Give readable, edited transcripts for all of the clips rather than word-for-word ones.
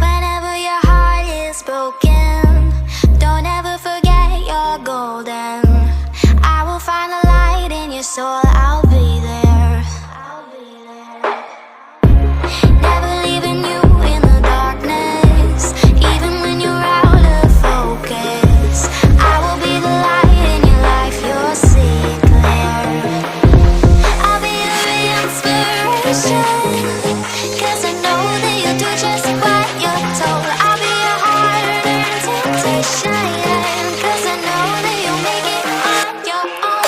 Whenever your heart is broken, don't ever forget you're golden. I will find the light in your soul, I'll be there. Never leaving you in the darkness, even when you're out of focus. I will be the light in your life, you'll see it clear. I'll be your inspiration, 'cause I know that you'll do just what you're told. I'll be your heart and temptation, 'cause I know that you'll make it on your own.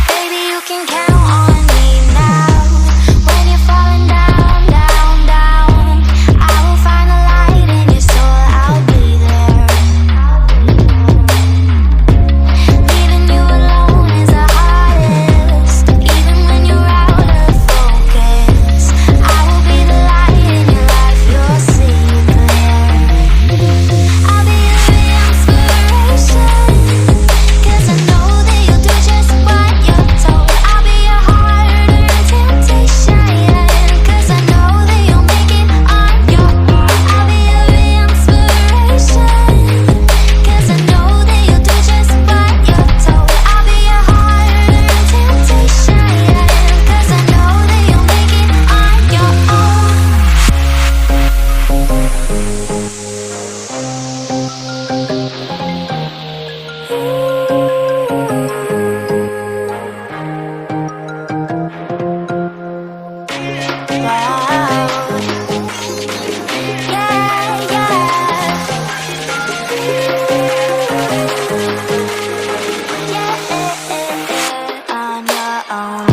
Baby, you can count on me now. When you're falling down, down, down, I will find the light in your soul, I'll be there. Leaving you alone is the hardest, even when you're out of focus. I will be the light in your life, you'll see it clear. I'll be your inspiration, 'cause I know that you'll do just what you're told. I'll be your heart and temptation, 'cause I know that you'll make it on your own. I'll be your inspiration, 'cause I know that you'll do just what you're told. I'll be your heart and temptation, 'cause I know that you'll make it on your own. On your own.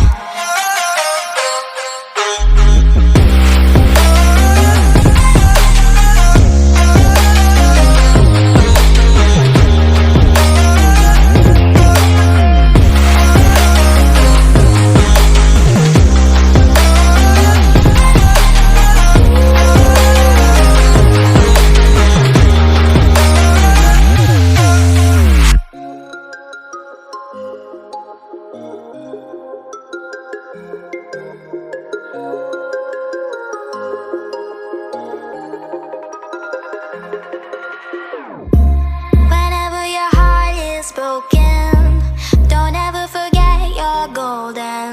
Whenever your heart is broken, don't ever forget you're golden.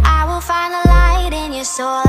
I will find the light in your soul,